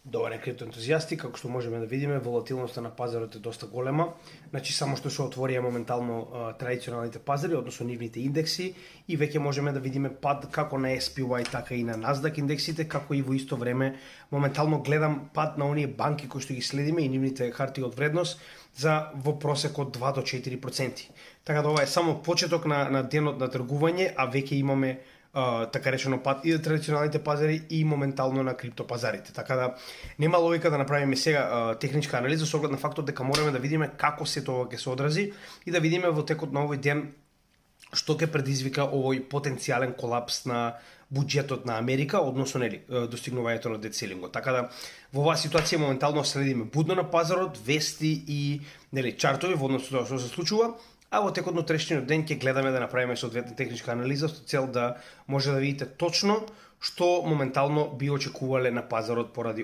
Добре, криптоентузијасти, како што можеме да видиме, волатилноста на пазарот е доста голема. Значи, само што се отворија моментално традиционалните пазари, односно нивните индекси, и веќе можеме да видиме пад како на SPY, така и на Nasdaq индексите, како и во исто време моментално гледам пад на оние банки кои што ги следиме и нивните харти од вредност за во просек од 2 до 4%. Така да ова е само почеток на денот на тргување, а веќе имаме така речено пад и на традиционалните пазари и моментално на криптопазарите. Така да нема логика да направиме сега техничка анализа со оглед на фактот дека мораме да видиме како се тоа ќе се одрази и да видиме во текот на овој ден што ќе предизвика овој потенцијален колапс на буџетот на Америка, односно достигнувањето на децелингот. Така да во оваа ситуација моментално следиме будно на пазарот, вести и чартови во однос тоа што се случува. А во текот на утрешниот ден ќе гледаме да направиме соодветна техничка анализа со цел да може да видите точно што моментално би очекувале на пазарот поради